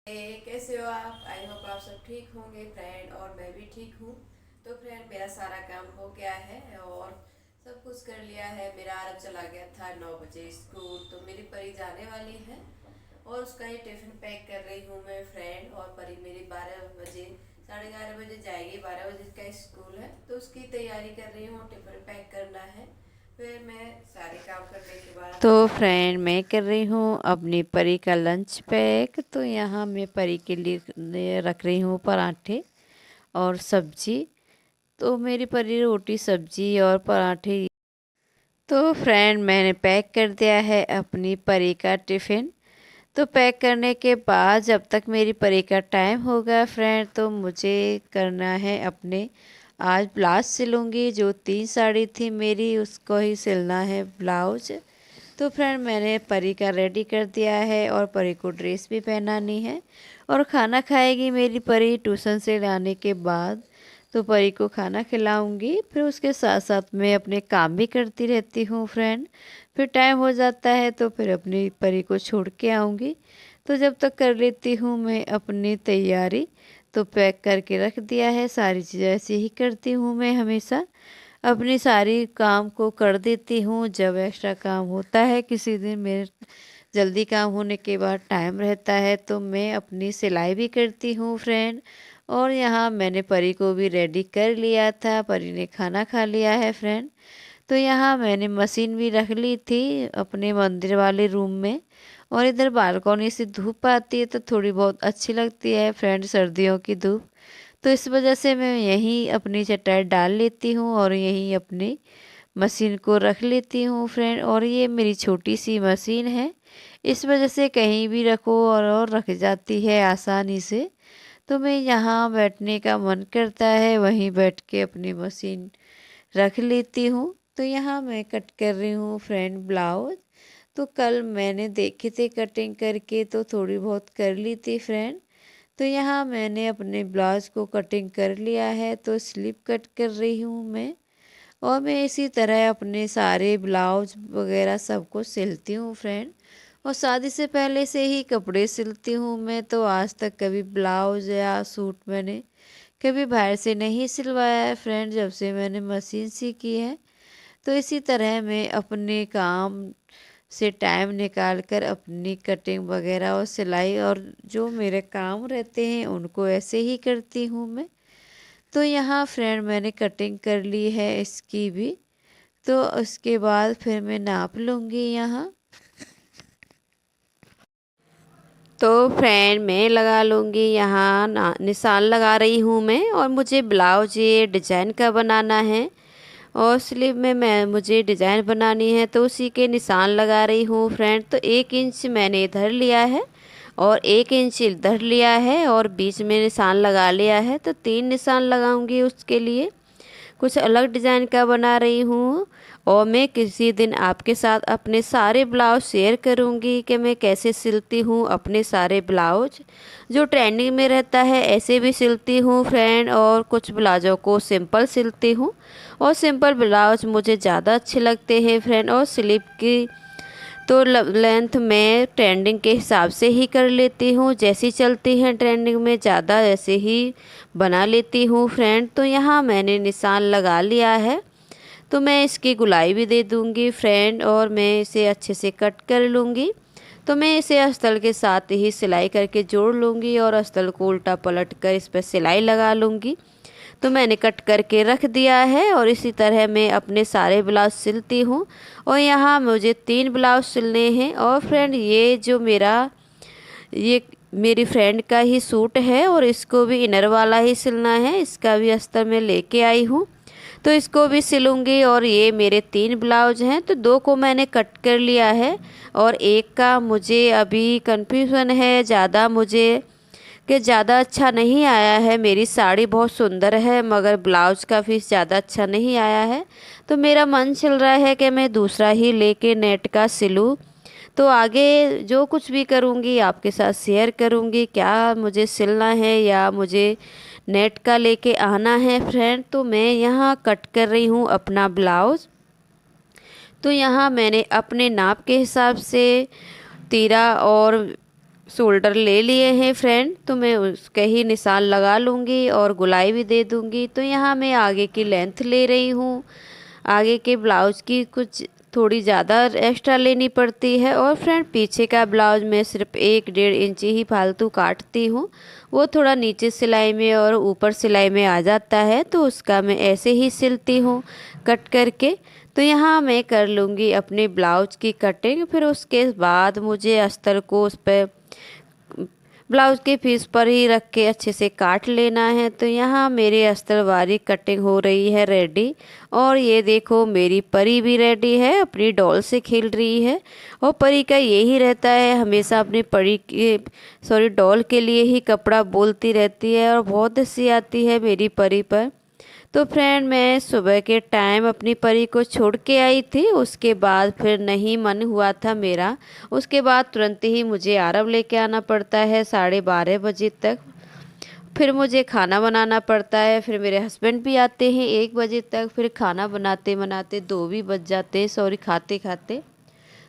कैसे हो आप? आई होप आप सब ठीक होंगे फ्रेंड, और मैं भी ठीक हूँ। तो फ्रेंड, मेरा सारा काम हो गया है और सब कुछ कर लिया है। मेरा आरव चला गया था 9 बजे स्कूल, तो मेरी परी जाने वाली है और उसका ही टिफिन पैक कर रही हूँ मैं फ्रेंड। और परी मेरी 12 बजे, 11:30 बजे जाएगी। 12 बजे का स्कूल है तो उसकी तैयारी कर रही हूँ, टिफिन पैक करना है। फिर मैं सारे काम करने के बाद तो फ्रेंड मैं कर रही हूँ अपनी परी का लंच पैक। तो यहाँ मैं परी के लिए रख रही हूँ पराठे और सब्जी। तो मेरी परी रोटी सब्जी और पराठे। तो फ्रेंड मैंने पैक कर दिया है अपनी परी का टिफ़िन। तो पैक करने के बाद जब तक मेरी परी का टाइम होगा फ्रेंड, तो मुझे करना है अपने, आज ब्लाउज सिलूँगी। जो 3 साड़ी थी मेरी उसको ही सिलना है ब्लाउज। तो फ्रेंड मैंने परी का रेडी कर दिया है और परी को ड्रेस भी पहनानी है और खाना खाएगी मेरी परी ट्यूशन से लाने के बाद। तो परी को खाना खिलाऊंगी, फिर उसके साथ साथ मैं अपने काम भी करती रहती हूँ फ्रेंड। फिर टाइम हो जाता है तो फिर अपनी परी को छोड़ के आऊँगी। तो जब तक कर लेती हूँ मैं अपनी तैयारी। तो पैक करके रख दिया है, सारी चीज़ें ऐसे ही करती हूँ मैं हमेशा। अपनी सारी काम को कर देती हूँ। जब एक्स्ट्रा काम होता है किसी दिन, मेरे जल्दी काम होने के बाद टाइम रहता है, तो मैं अपनी सिलाई भी करती हूँ फ्रेंड। और यहाँ मैंने परी को भी रेडी कर लिया था, परी ने खाना खा लिया है फ्रेंड। तो यहाँ मैंने मशीन भी रख ली थी अपने मंदिर वाले रूम में। और इधर बालकनी से धूप आती है तो थोड़ी बहुत अच्छी लगती है फ्रेंड, सर्दियों की धूप। तो इस वजह से मैं यहीं अपनी चटाई डाल लेती हूँ और यहीं अपनी मशीन को रख लेती हूँ फ्रेंड। और ये मेरी छोटी सी मशीन है, इस वजह से कहीं भी रखो और रख जाती है आसानी से। तो मैं यहाँ बैठने का मन करता है वहीं बैठ के अपनी मशीन रख लेती हूँ। तो यहाँ मैं कट कर रही हूँ फ्रेंड ब्लाउज। तो कल मैंने देखे थे कटिंग करके, तो थोड़ी बहुत कर ली थी फ्रेंड। तो यहाँ मैंने अपने ब्लाउज को कटिंग कर लिया है, तो स्लिप कट कर रही हूँ मैं। और मैं इसी तरह अपने सारे ब्लाउज वगैरह सबको सिलती हूँ फ्रेंड। और शादी से पहले से ही कपड़े सिलती हूँ मैं, तो आज तक कभी ब्लाउज या सूट मैंने कभी बाहर से नहीं सिलवाया है फ्रेंड, जब से मैंने मशीन सीखी है। तो इसी तरह मैं अपने काम से टाइम निकाल कर अपनी कटिंग वगैरह और सिलाई और जो मेरे काम रहते हैं उनको ऐसे ही करती हूँ मैं। तो यहाँ फ्रेंड मैंने कटिंग कर ली है इसकी भी। तो उसके बाद फिर मैं नाप लूँगी यहाँ। तो फ्रेंड मैं लगा लूँगी यहाँ निशान लगा रही हूँ मैं। और मुझे ब्लाउज ये डिजाइन का बनाना है और स्लीव में मैं मुझे डिजाइन बनानी है, तो उसी के निशान लगा रही हूँ फ्रेंड। तो 1 इंच मैंने इधर लिया है और 1 इंच इधर लिया है और बीच में निशान लगा लिया है। तो 3 निशान लगाऊंगी उसके लिए, कुछ अलग डिज़ाइन का बना रही हूँ। और मैं किसी दिन आपके साथ अपने सारे ब्लाउज शेयर करूँगी कि मैं कैसे सिलती हूँ अपने सारे ब्लाउज। जो ट्रेंडिंग में रहता है ऐसे भी सिलती हूँ फ्रेंड, और कुछ ब्लाउजों को सिंपल सिलती हूँ। और सिंपल ब्लाउज मुझे ज़्यादा अच्छे लगते हैं फ्रेंड। और स्लीव की तो लेंथ में ट्रेंडिंग के हिसाब से ही कर लेती हूँ, जैसी चलती हैं ट्रेंडिंग में ज़्यादा ऐसे ही बना लेती हूँ फ्रेंड। तो यहाँ मैंने निशान लगा लिया है, तो मैं इसकी गुलाई भी दे दूँगी फ्रेंड और मैं इसे अच्छे से कट कर लूँगी। तो मैं इसे अस्तर के साथ ही सिलाई करके जोड़ लूँगी और अस्तर को उल्टा पलट कर इस पर सिलाई लगा लूँगी। तो मैंने कट करके रख दिया है और इसी तरह मैं अपने सारे ब्लाउज सिलती हूँ। और यहाँ मुझे 3 ब्लाउज सिलने हैं। और फ्रेंड ये जो ये मेरी फ्रेंड का ही सूट है और इसको भी इनर वाला ही सिलना है, इसका भी अस्तर मैं लेके आई हूँ। तो इसको भी सिलूँगी। और ये मेरे 3 ब्लाउज हैं, तो 2 को मैंने कट कर लिया है और एक का मुझे अभी कन्फ्यूज़न है ज़्यादा, मुझे कि ज़्यादा अच्छा नहीं आया है। मेरी साड़ी बहुत सुंदर है मगर ब्लाउज का पीस ज़्यादा अच्छा नहीं आया है। तो मेरा मन चल रहा है कि मैं दूसरा ही लेके नेट का सिलूँ। तो आगे जो कुछ भी करूँगी आपके साथ शेयर करूँगी, क्या मुझे सिलना है या मुझे नेट का लेके आना है फ्रेंड। तो मैं यहाँ कट कर रही हूँ अपना ब्लाउज। तो यहाँ मैंने अपने नाप के हिसाब से तीरा और शोल्डर ले लिए हैं फ्रेंड, तो मैं उसके ही निशान लगा लूँगी और गुलाई भी दे दूँगी। तो यहाँ मैं आगे की लेंथ ले रही हूँ। आगे के ब्लाउज की कुछ थोड़ी ज़्यादा एक्स्ट्रा लेनी पड़ती है। और फ्रेंड पीछे का ब्लाउज मैं सिर्फ 1-1.5 इंच ही फालतू काटती हूँ। वो थोड़ा नीचे सिलाई में और ऊपर सिलाई में आ जाता है, तो उसका मैं ऐसे ही सिलती हूँ कट करके। तो यहाँ मैं कर लूँगी अपने ब्लाउज की कटिंग। फिर उसके बाद मुझे अस्तर को उस पर ब्लाउज के पीस पर ही रख के अच्छे से काट लेना है। तो यहाँ मेरे अस्तर वाली कटिंग हो रही है रेडी। और ये देखो मेरी परी भी रेडी है, अपनी डॉल से खेल रही है। और परी का यही रहता है, हमेशा अपनी परी के डॉल के लिए ही कपड़ा बोलती रहती है और बहुत हंसी आती है मेरी परी पर। तो फ्रेंड मैं सुबह के टाइम अपनी परी को छोड़ के आई थी, उसके बाद फिर नहीं मन हुआ था मेरा। उसके बाद तुरंत ही मुझे आरव लेके आना पड़ता है 12:30 बजे तक। फिर मुझे खाना बनाना पड़ता है। फिर मेरे हस्बैंड भी आते हैं 1 बजे तक। फिर खाना बनाते बनाते 2 भी बज जाते हैं, सॉरी खाते खाते।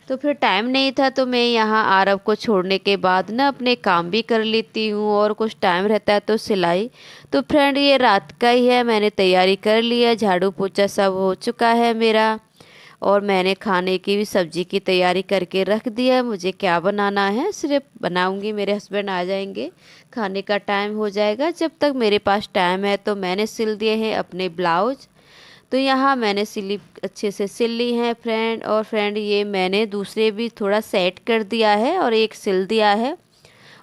तो फिर टाइम नहीं था, तो मैं यहाँ आरव को छोड़ने के बाद ना अपने काम भी कर लेती हूँ और कुछ टाइम रहता है तो सिलाई। तो फ्रेंड ये रात का ही है, मैंने तैयारी कर ली है, झाड़ू पोछा सब हो चुका है मेरा। और मैंने खाने की भी सब्जी की तैयारी करके रख दिया है। मुझे क्या बनाना है सिर्फ बनाऊंगी, मेरे हस्बैंड आ जाएंगे, खाने का टाइम हो जाएगा। जब तक मेरे पास टाइम है तो मैंने सिल दिए हैं अपने ब्लाउज। तो यहाँ मैंने सिली अच्छे से सिल ली है फ्रेंड। और फ्रेंड ये मैंने दूसरे भी थोड़ा सेट कर दिया है और एक सिल दिया है।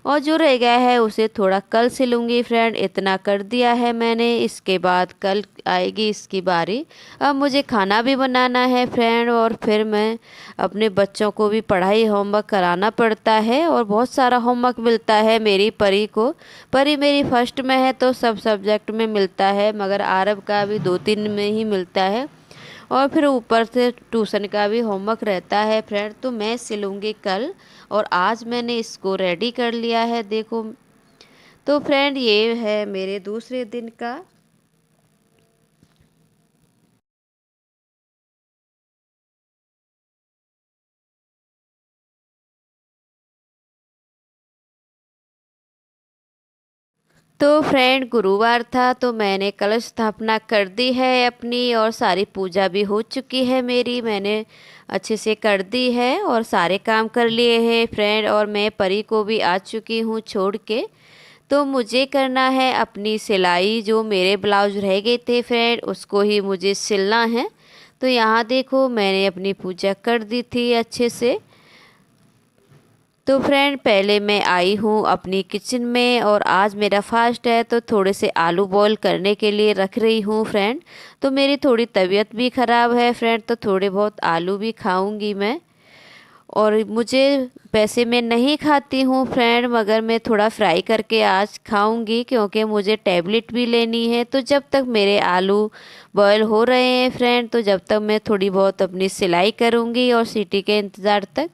और जो रह गया है उसे थोड़ा कल सिलूंगी फ्रेंड, इतना कर दिया है मैंने। इसके बाद कल आएगी इसकी बारी। अब मुझे खाना भी बनाना है फ्रेंड, और फिर मैं अपने बच्चों को भी पढ़ाई होमवर्क कराना पड़ता है। और बहुत सारा होमवर्क मिलता है मेरी परी को। परी मेरी फर्स्ट में है तो सब सब्जेक्ट में मिलता है, मगर आरब का भी 2-3 में ही मिलता है। और फिर ऊपर से ट्यूशन का भी होमवर्क रहता है फ्रेंड। तो मैं सिलूँगी कल, और आज मैंने इसको रेडी कर लिया है देखो। तो फ्रेंड ये है मेरे दूसरे दिन का। तो फ्रेंड गुरुवार था, तो मैंने कलश स्थापना कर दी है अपनी, और सारी पूजा भी हो चुकी है मेरी, मैंने अच्छे से कर दी है और सारे काम कर लिए हैं फ्रेंड। और मैं परी को भी आ चुकी हूँ छोड़ के। तो मुझे करना है अपनी सिलाई, जो मेरे ब्लाउज रह गए थे फ्रेंड उसको ही मुझे सिलना है। तो यहाँ देखो मैंने अपनी पूजा कर दी थी अच्छे से। तो फ्रेंड पहले मैं आई हूँ अपनी किचन में, और आज मेरा फास्ट है तो थोड़े से आलू बॉईल करने के लिए रख रही हूँ फ्रेंड। तो मेरी थोड़ी तबीयत भी ख़राब है फ्रेंड, तो थोड़े बहुत आलू भी खाऊंगी मैं। और मुझे वैसे मैं नहीं खाती हूँ फ्रेंड, मगर मैं थोड़ा फ्राई करके आज खाऊंगी क्योंकि मुझे टैबलेट भी लेनी है। तो जब तक मेरे आलू बॉयल हो रहे हैं फ्रेंड, तो जब तक मैं थोड़ी बहुत अपनी सिलाई करूँगी और सीटी के इंतज़ार तक।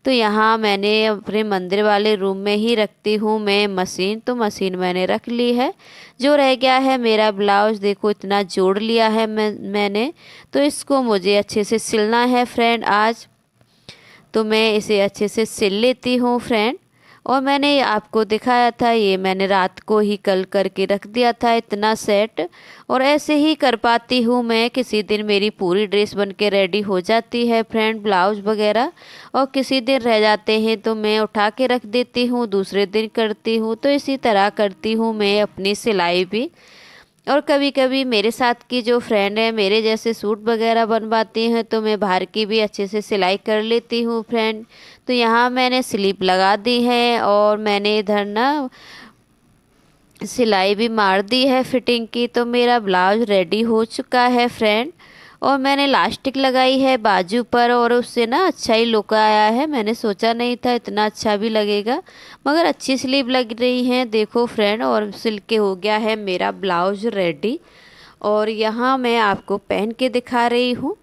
तो यहाँ मैंने अपने मंदिर वाले रूम में ही रखती हूँ मैं मशीन, तो मशीन मैंने रख ली है। जो रह गया है मेरा ब्लाउज देखो इतना जोड़ लिया है मैंने। तो इसको मुझे अच्छे से सिलना है फ्रेंड आज। तो मैं इसे अच्छे से सिल लेती हूँ फ्रेंड। और मैंने आपको दिखाया था, ये मैंने रात को ही कल करके रख दिया था इतना सेट। और ऐसे ही कर पाती हूँ मैं, किसी दिन मेरी पूरी ड्रेस बन के रेडी हो जाती है फ्रेंड, ब्लाउज वगैरह। और किसी दिन रह जाते हैं तो मैं उठा के रख देती हूँ, दूसरे दिन करती हूँ। तो इसी तरह करती हूँ मैं अपनी सिलाई भी। और कभी कभी मेरे साथ की जो फ्रेंड है मेरे जैसे सूट वगैरह बनवाती हैं, तो मैं बाहर की भी अच्छे से सिलाई कर लेती हूँ फ्रेंड। तो यहाँ मैंने स्लीप लगा दी है, और मैंने इधर ना सिलाई भी मार दी है फिटिंग की। तो मेरा ब्लाउज रेडी हो चुका है फ्रेंड। और मैंने लास्टिक लगाई है बाजू पर, और उससे ना अच्छा ही लुक आया है। मैंने सोचा नहीं था इतना अच्छा भी लगेगा, मगर अच्छी स्लीव लग रही है देखो फ्रेंड। और सिल के हो गया है मेरा ब्लाउज रेडी। और यहाँ मैं आपको पहन के दिखा रही हूँ।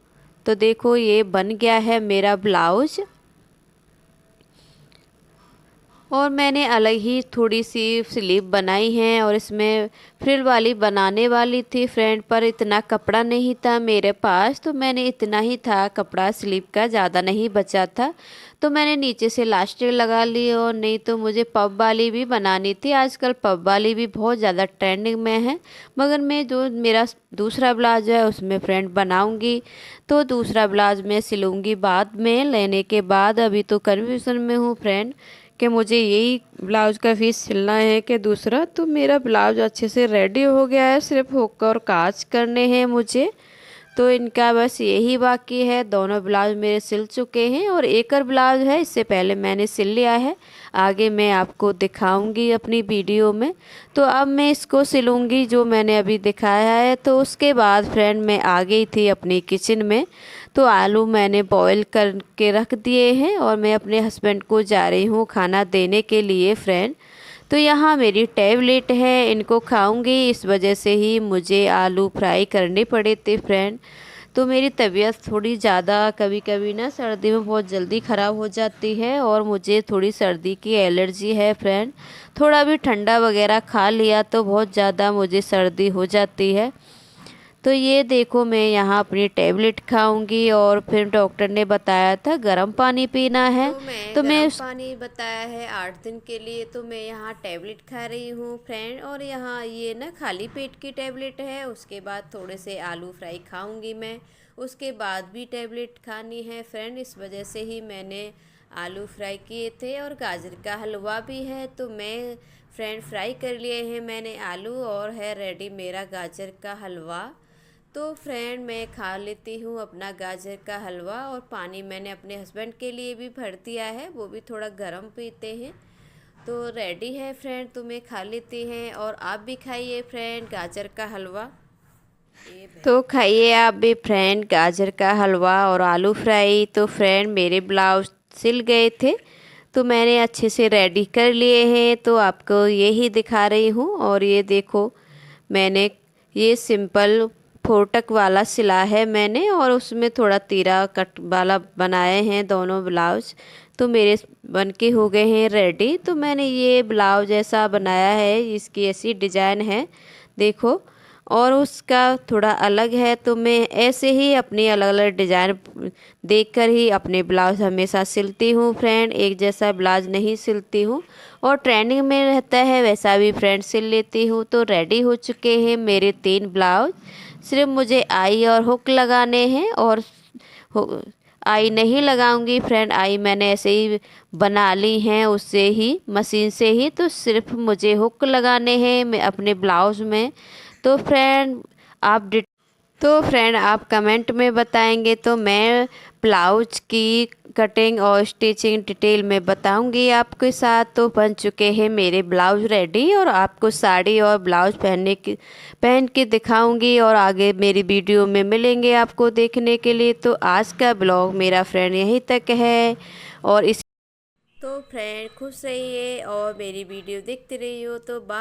तो देखो ये बन गया है मेरा ब्लाउज। और मैंने अलग ही थोड़ी सी स्लीव बनाई है और इसमें फ्रिल वाली बनाने वाली थी फ्रेंड, पर इतना कपड़ा नहीं था मेरे पास, तो मैंने इतना ही था कपड़ा स्लीव का, ज़्यादा नहीं बचा था, तो मैंने नीचे से इलास्टिक लगा ली। और नहीं तो मुझे पब वाली भी बनानी थी, आजकल पब वाली भी बहुत ज़्यादा ट्रेंडिंग में है, मगर मैं जो मेरा दूसरा ब्लाउज है उसमें फ्रेंड बनाऊंगी, तो दूसरा ब्लाउज मैं सिलूंगी बाद में लेने के बाद। अभी तो कन्फ्यूज़न में हूँ फ्रेंड कि मुझे यही ब्लाउज का पीस सिलना है कि दूसरा। तो मेरा ब्लाउज अच्छे से रेडी हो गया है, सिर्फ हुक और काज करने हैं मुझे, तो इनका बस यही बाकी है। दोनों ब्लाउज मेरे सिल चुके हैं और एक और ब्लाउज है, इससे पहले मैंने सिल लिया है, आगे मैं आपको दिखाऊंगी अपनी वीडियो में। तो अब मैं इसको सिलूंगी जो मैंने अभी दिखाया है। तो उसके बाद फ्रेंड मैं आ गई थी अपनी किचन में, तो आलू मैंने बॉईल करके रख दिए हैं और मैं अपने हस्बैंड को जा रही हूँ खाना देने के लिए फ्रेंड। तो यहाँ मेरी टैबलेट है, इनको खाऊंगी, इस वजह से ही मुझे आलू फ्राई करने पड़े थे फ्रेंड। तो मेरी तबीयत थोड़ी ज़्यादा कभी कभी ना सर्दी में बहुत जल्दी ख़राब हो जाती है और मुझे थोड़ी सर्दी की एलर्जी है फ्रेंड, थोड़ा भी ठंडा वगैरह खा लिया तो बहुत ज़्यादा मुझे सर्दी हो जाती है। तो ये देखो मैं यहाँ अपनी टैबलेट खाऊंगी और फिर डॉक्टर ने बताया था गर्म पानी पीना है, तो मैं पानी बताया है 8 दिन के लिए, तो मैं यहाँ टैबलेट खा रही हूँ फ्रेंड। और यहाँ ये ना खाली पेट की टैबलेट है, उसके बाद थोड़े से आलू फ्राई खाऊंगी मैं, उसके बाद भी टैबलेट खानी है फ्रेंड, इस वजह से ही मैंने आलू फ्राई किए थे। और गाजर का हलवा भी है, तो मैं फ्रेंड फ्राई कर लिए हैं मैंने आलू और है रेडी मेरा गाजर का हलवा। तो फ्रेंड मैं खा लेती हूँ अपना गाजर का हलवा, और पानी मैंने अपने हस्बैंड के लिए भी भर दिया है, वो भी थोड़ा गर्म पीते हैं। तो रेडी है फ्रेंड, तो मैं खा लेती हैं और आप भी खाइए फ्रेंड गाजर का हलवा। तो खाइए आप भी फ्रेंड गाजर का हलवा और आलू फ्राई। तो फ्रेंड मेरे ब्लाउज सिल गए थे, तो मैंने अच्छे से रेडी कर लिए हैं, तो आपको यही दिखा रही हूँ। और ये देखो मैंने ये सिंपल फोटक वाला सिला है मैंने, और उसमें थोड़ा तीरा कट वाला बनाए हैं दोनों ब्लाउज, तो मेरे बन के हो गए हैं रेडी। तो मैंने ये ब्लाउज ऐसा बनाया है, इसकी ऐसी डिजाइन है देखो, और उसका थोड़ा अलग है, तो मैं ऐसे ही अपनी अलग अलग डिजाइन देखकर ही अपने ब्लाउज हमेशा सिलती हूँ फ्रेंड, एक जैसा ब्लाउज नहीं सिलती हूँ, और ट्रेंडिंग में रहता है वैसा भी फ्रेंड सिल लेती हूँ। तो रेडी हो चुके हैं मेरे 3 ब्लाउज, सिर्फ मुझे आई और हुक लगाने हैं, और आई नहीं लगाऊंगी फ्रेंड, आई मैंने ऐसे ही बना ली हैं उससे ही मशीन से ही, तो सिर्फ मुझे हुक लगाने हैं मैं अपने ब्लाउज में। तो फ्रेंड आप कमेंट में बताएंगे तो मैं ब्लाउज की कटिंग और स्टिचिंग डिटेल में बताऊंगी आपके साथ। तो बन चुके हैं मेरे ब्लाउज रेडी, और आपको साड़ी और ब्लाउज पहन के दिखाऊंगी, और आगे मेरी वीडियो में मिलेंगे आपको देखने के लिए। तो आज का ब्लॉग मेरा फ्रेंड यहीं तक है, और इस तो फ्रेंड खुश रहिए और मेरी वीडियो देखते रहिए। तो बाय।